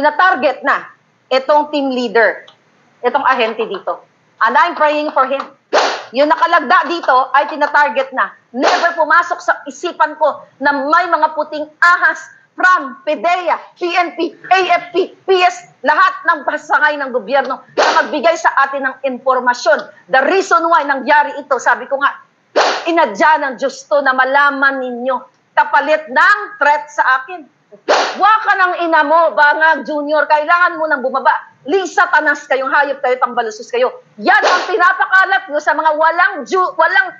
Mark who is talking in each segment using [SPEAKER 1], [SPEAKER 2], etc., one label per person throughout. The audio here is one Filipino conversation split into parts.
[SPEAKER 1] tina-target na itong team leader, itong ahente dito. And I'm praying for him. Yung nakalagda dito ay tina-target na. Never pumasok sa isipan ko na may mga puting ahas from PDEA, PNP, AFP, PS, lahat ng pasangay ng gobyerno na magbigay sa atin ng impormasyon. The reason why nangyari ito, sabi ko nga, inadya ng Diyos to na malaman ninyo kapalit ng threat sa akin. Waka ng ina mo, Bangag Junior, kailangan mo nang bumaba. Lisa Tanas kayong hayop kayo, tambalusos kayo. Yan ang pinapakalat nyo sa mga walang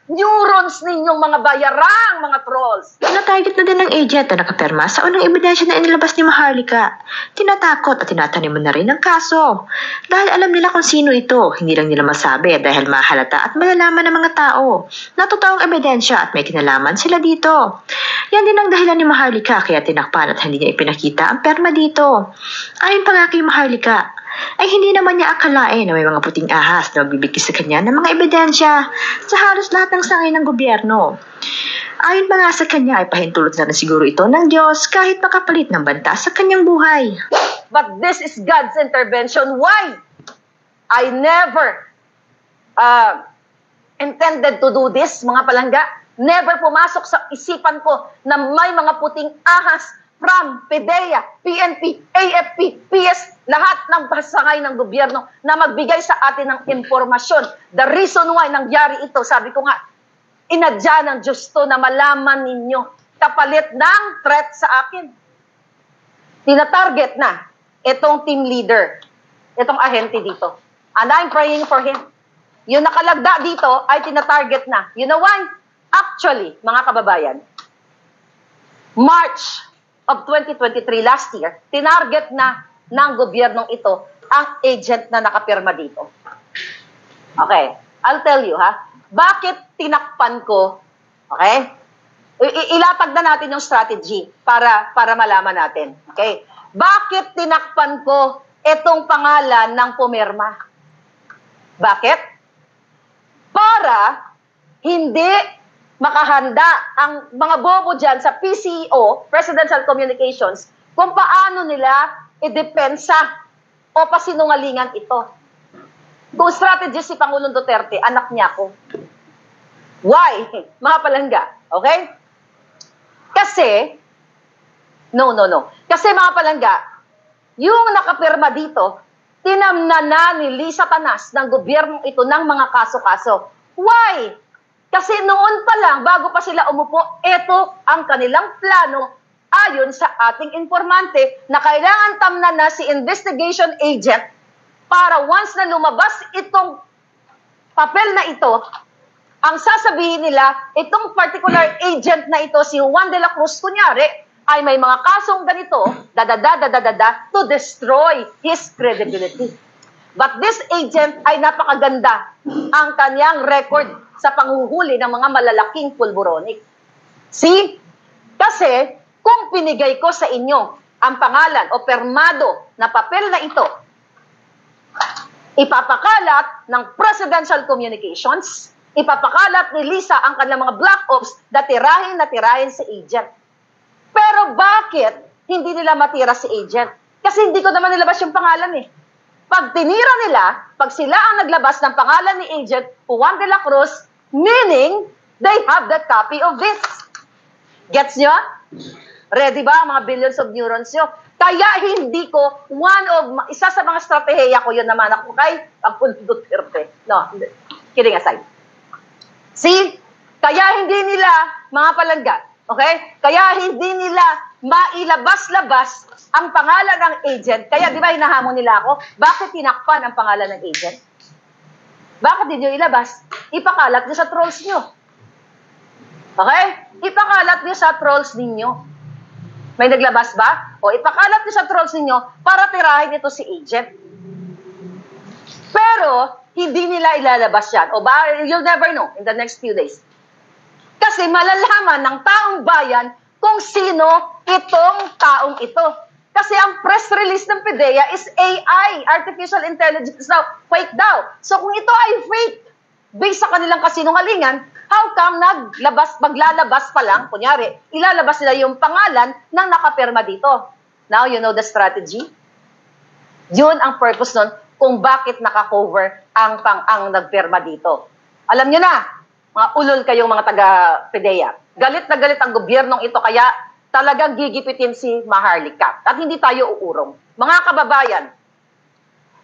[SPEAKER 1] neurons ninyong mga bayarang, mga trolls.
[SPEAKER 2] Tinatarget na din ng agent na nakapirma sa unang ebidensya na inilabas ni Maharlika. Tinatakot at tinatanim mo na rin ang kaso. Dahil alam nila kung sino ito, hindi lang nila masabi dahil mahalata at malalaman ng mga tao na totoong ebidensya at may kinalaman sila dito. Yan din ang dahilan ni Maharlika kaya tinakpan at hindi niya ipinakita ang perma dito. Ayon pa nga kay Maharlika, ay hindi naman niya akalain na may mga puting ahas na magbibigay sa kanya ng mga ebidensya sa halos lahat ng sangay ng gobyerno. Ayon pa nga sa kanya ay pahintulot na rin siguro ito ng Diyos kahit makapalit ng banta sa kanyang buhay.
[SPEAKER 1] But this is God's intervention. Why? I never intended to do this, mga palangga. Never pumasok sa isipan ko na may mga puting ahas from PDEA, PNP, AFP, PS, lahat ng pasangay ng gobyerno na magbigay sa atin ng impormasyon. The reason why nangyari ito, sabi ko nga, inadya ng Diyos to na malaman ninyo kapalit ng threat sa akin. Tina-target na itong team leader, itong ahente dito. And I'm praying for him. Yung nakalagda dito ay tina-target na. You know why? Actually, mga kababayan, March of 2023, last year, tinarget na ng gobyernong ito ang agent na nakapirma dito. Okay, I'll tell you ha. Bakit tinakpan ko? Okay? Ilatag na natin yung strategy para malaman natin. Okay? Bakit tinakpan ko itong pangalan ng pumirma? Bakit? Para hindi makahanda ang mga bobo dyan sa PCO, Presidential Communications, kung paano nila idepensa o pasinungalingan ito. Kung strategy si Pangulong Duterte, anak niya ko. Why? Mga palangga. Okay? Kasi, no. Kasi mga palangga, yung nakapirma dito, tinamna na ni Lisa Tanas ng gobyernong ito ng mga kaso-kaso. Why? Kasi noon pa lang, bago pa sila umupo, ito ang kanilang plano ayon sa ating informante na kailangan tamnan na si investigation agent para once na lumabas itong papel na ito, ang sasabihin nila, itong particular agent na ito, si Juan de la Cruz, kunyari, ay may mga kasong ganito, to destroy his credibility. But this agent ay napakaganda ang kanyang record sa panghuhuli ng mga malalaking pulboronic. See? Kasi kung pinigay ko sa inyo ang pangalan o permado na papel na ito, ipapakalat ng Presidential Communications, ipapakalat ni Lisa ang kanilang mga black ops na tirahin si agent. Pero bakit hindi nila matira si agent? Kasi hindi ko naman nilabas yung pangalan eh. Pag tinira nila, pag sila ang naglabas ng pangalan ni Agent Juan de la Cruz, meaning they have the copy of this. Gets nyo? Ready ba mga billions of neurons nyo? Kaya hindi ko, isa sa mga strategiya ko, yun naman ako kay Pangulong Duterte. No, kidding aside. See? Kaya hindi nila, mga palangga, okay? Kaya hindi nila mailabas-labas ang pangalan ng agent. Kaya di ba hinahamon nila ako? Bakit tinakpan ang pangalan ng agent? Bakit hindi nyo ilabas? Ipakalat nyo sa trolls nyo. Okay? Ipakalat nyo sa trolls ninyo. May naglabas ba? O ipakalat nyo sa trolls ninyo para tirahin ito si agent. Pero, hindi nila ilalabas yan. O ba, you'll never know in the next few days. Kasi malalaman ng taong bayan kung sino itong taong ito. Kasi ang press release ng PDEA is AI, Artificial Intelligence daw, fake daw. So kung ito ay fake, based sa kanilang kasinungalingan, how come maglalabas pa lang, kunyari, ilalabas nila yung pangalan ng nakapirma dito. Now, you know the strategy? Yun ang purpose nun kung bakit nakakover ang nagpirma dito. Alam nyo na, mga ulol kayong mga taga-PDEA. Galit na galit ang gobyernong ito, kaya talagang gigipitin si Maharlika. At hindi tayo uurong. Mga kababayan,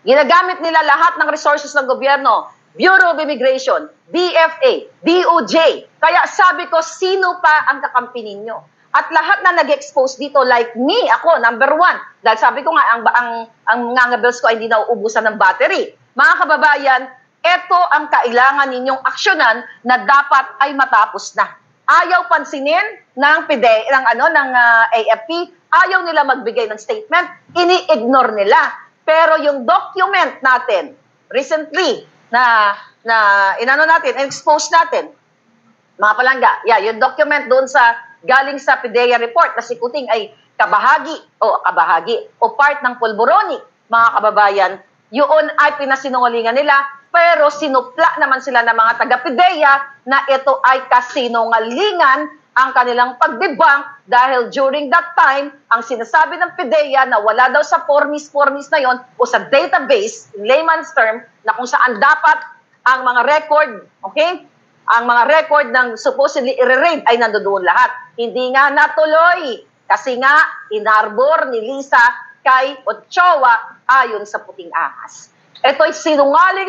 [SPEAKER 1] ginagamit nila lahat ng resources ng gobyerno, Bureau of Immigration, BFA, DOJ. Kaya sabi ko, sino pa ang kakampi ninyo? At lahat na nag-expose dito, like me, ako, number 1. Dahil sabi ko nga, ang mga bills ko ay hindi nauubusan ng battery. Mga kababayan, ito ang kailangan ninyong aksyonan na dapat ay matapos na. Ayaw pansinin ng AFP, ayaw nila magbigay ng statement, ini-ignore nila. Pero yung document natin, recently, expose natin, mga palangga, yung document doon galing sa PDEA report na si Kuting ay kabahagi o part ng pulboronic, mga kababayan, yun ay pinasinungalingan nila, pero sinupla naman sila ng mga taga-PDEA na ito ay kasinungalingan ang kanilang pagdebunk dahil during that time, ang sinasabi ng PDEA na wala daw sa formis na yon o sa database, in layman's term, na kung saan dapat ang mga record, okay? Ang mga record ng supposedly i-raid ay nandoon lahat. Hindi nga natuloy kasi nga inarbor ni Lisa kay Ochoa ayon sa Puting Ahas. Ito'y sinungaling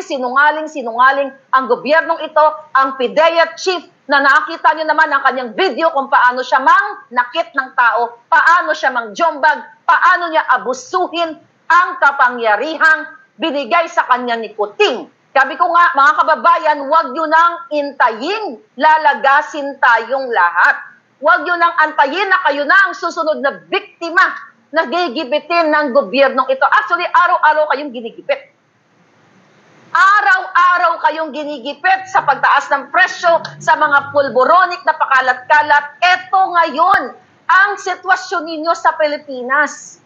[SPEAKER 1] ang gobyernong ito, ang PDEA chief na nakita nyo naman ang kanyang video kung paano siya nakit ng tao, paano siya jombag, paano niya abusuhin ang kapangyarihang binigay sa kanya ni Kuting. Sabi ko nga, mga kababayan, huwag nyo nang intayin, lalagasin tayong lahat. Huwag nyo nang antayin na kayo na ang susunod na biktima na gigibitin ng gobyernong ito. Actually, araw-araw kayong ginigipit. Araw-araw kayong ginigipit sa pagtaas ng presyo, sa mga pulboronic na pakalat-kalat. Ito ngayon ang sitwasyon ninyo sa Pilipinas.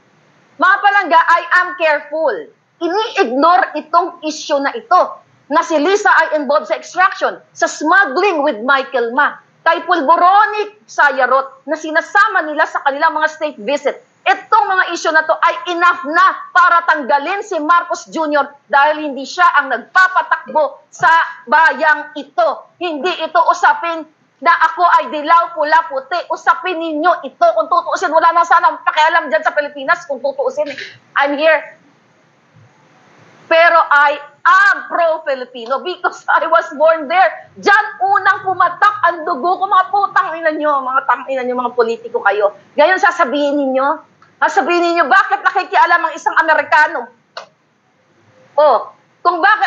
[SPEAKER 1] Mga palangga, I am careful. Ini-ignore itong issue na ito, na si Lisa ay involved sa extraction, sa smuggling with Michael Ma, kay pulboronic sayarot na sinasama nila sa kanilang mga state visit. Itong mga issue na to ay enough na para tanggalin si Marcos Jr. dahil hindi siya ang nagpapatakbo sa bayang ito. Hindi ito usapin na ako ay dilaw, pula, puti. Usapin ninyo ito. Kung tutuusin, wala na sana pakialam dyan sa Pilipinas kung tutuusin. I'm here. Pero I am pro-Filipino because I was born there. Diyan unang pumatak ang dugo ko, mga putang ina nyo, mga tangina nyo, mga politiko kayo. Ngayon sasabihin ninyo, bakit nakikialam ang isang Amerikano?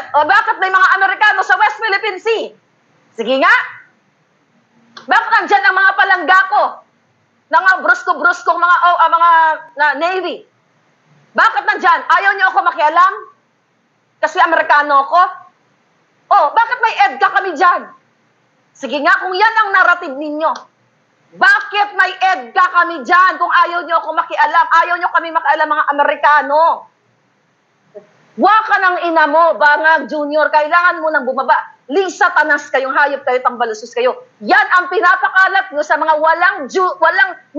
[SPEAKER 1] Bakit may mga Amerikano sa West Philippine Sea? Sige nga. Bakit nandyan ang mga palangga ko? Mga brusko-bruskong mga Navy? Bakit nandyan? Ayaw nyo ako makialam? Kasi Amerikano ako? Bakit may EDCA kami dyan? Sige nga, kung yan ang narrative ninyo, bakit may EDCA kami dyan kung ayaw nyo ako makialam? Ayaw nyo kami makialam mga Amerikano? Waka ng ina mo, Bangag Junior, kailangan mo nang bumaba. Lisa, tanas kayong hayop kayo, tambalusos kayo. Yan ang pinapakalat nyo sa mga walang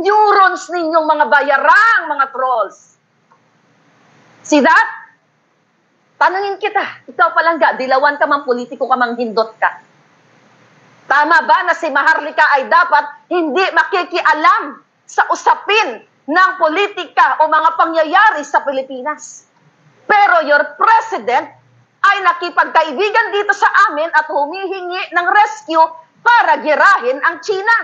[SPEAKER 1] neurons ninyong mga bayarang, mga trolls. See that? Tanungin kita, ikaw palangga, dilawan ka mang politiko ka mang hindot ka. Tama ba na si Maharlika ay dapat hindi makikialam sa usapin ng politika o mga pangyayari sa Pilipinas? Pero your president ay nakipagkaibigan dito sa amin at humihingi ng rescue para girahin ang China.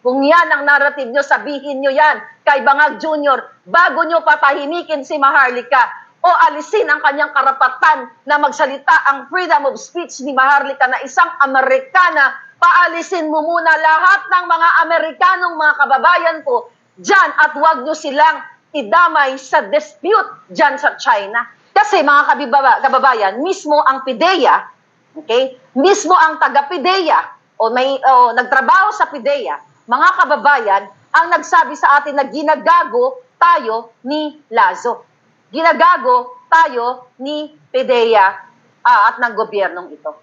[SPEAKER 1] Kung yan ang narrative nyo, sabihin nyo yan kay Bangag Jr. bago nyo patahimikin si Maharlika o alisin ang kanyang karapatan na magsalita ang freedom of speech ni Maharlika na isang Amerikana. Paalisin mo muna lahat ng mga Amerikanong mga kababayan ko dyan at huwag nyo silang idamay sa dispute dyan sa China. Kasi mga kababayan, mismo ang PDEA, okay, mismo ang taga-PDEA o nagtrabaho sa PDEA, mga kababayan, ang nagsabi sa atin na ginagago tayo ni Lazo. Ginagago tayo ni PDEA at ng gobyernong ito.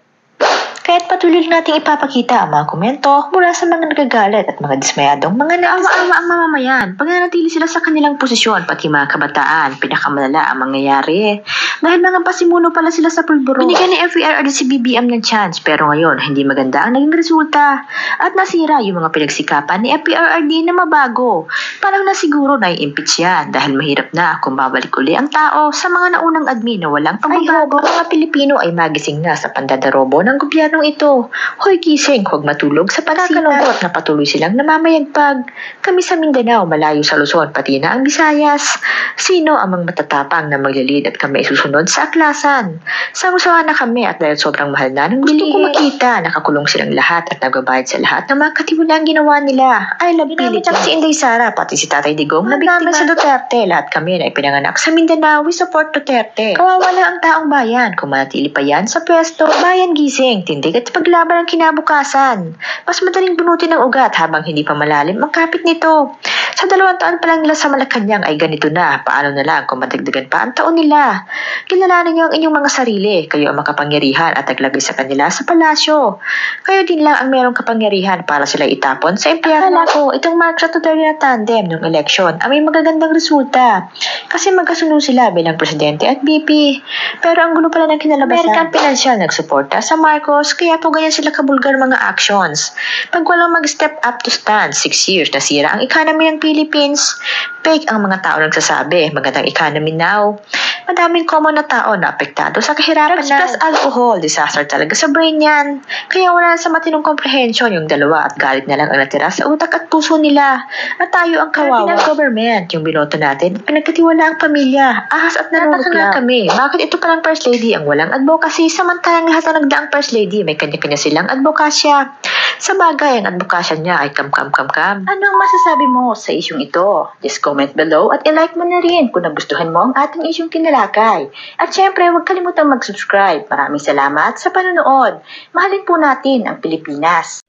[SPEAKER 2] Kaya't patuloy nating ipapakita ang mga komento mula sa mga nagagalit at mga dismayadong mga naawa-awa ang mamamayan. Pag nanatili sila sa kanilang posisyon, pati mga kabataan, pinakamalala ang mangyayari. Dahil mga pasimuno pala sila sa pulburo. Binigyan ni FPRRD si BBM ng chance, pero ngayon hindi maganda ang naging resulta. At nasira yung mga pinagsikapan ni FPRRD na mabago. Parang na siguro na i-impeach yan dahil mahirap na kung babalik uli ang tao sa mga naunang admin na walang pagbabago. Ang mga Pilipino ay magising na sa pandadarobo ng gobyernong ito. Hoy gising, huwag matulog sa pagkakalungkot na patuloy silang namamayagpag. Kami sa Mindanao, malayo sa Luzon, pati na ang Visayas. Sino ang mga matatapang na maglalid at kami susunod sa aklasan? Sangusawa na kami at dahil sobrang mahal na ng bilihin. Gusto ko makita, nakakulong silang lahat at nagbabayad sa lahat ng mga katiwalang ginawa nila. I love Philippines. Si Inday Sara, pati si Tatay Digong, na biktima sa Duterte. Lahat kami na ipinanganak sa Mindanao, we support Duterte. Kawawa lang ang taong bayan. Kung manatili pa yan sa pwesto, bayan gising, tindig at paglaban ang kinabukasan. Mas madaling bunutin ng ugat habang hindi pa malalim ang kapit nito. Sa 2 taon pa lang nila sa Malacanang ay ganito na. Paano na lang kung madagdagan pa ang taon nila? Kilalanin niyo ang inyong mga sarili. Kayo ang makapangyarihan at naglagay sa kanila sa palasyo. Kayo din lang ang merong kapangyarihan para sila itapon sa impyerno. Akala ko, itong Marcos at Duterte na tandem ng eleksyon ay may magagandang resulta. Kasi magkasunod sila bilang presidente at VP. Pero ang gulo pala ng kinalabasan. American Financial nagsuporta sa Marcos, kaya po ganyan sila kabulgar mga actions. Pag walang mag-step up to stand, 6 years nasira ang economy ng Philippines. Fake ang mga tao nagsasabi, magandang economy now. Madaming common na tao na apektado sa kahirapan na. Plus alcohol, disaster talaga sa brain yan. Kaya wala sa matinong comprehension yung dalawa at galit na lang ang natira sa utak at puso nila. At tayo ang kawawa. Ng government, yung binoto natin, pinagkatiwala ang pamilya. Ahas at nanunukla kami. Bakit ito palang First Lady ang walang advocacy samantalang lahat na nagdaang First Lady may kanya-kanya silang advokasya. Sa bagay, ang advokasya niya ay kam. Ano ang masasabi mo sa isyong ito? Just comment below at i-like mo na rin kung nagustuhan mo ang ating isyong kinalakay. At syempre, huwag kalimutang mag-subscribe. Maraming salamat sa panonood. Mahalin po natin ang Pilipinas.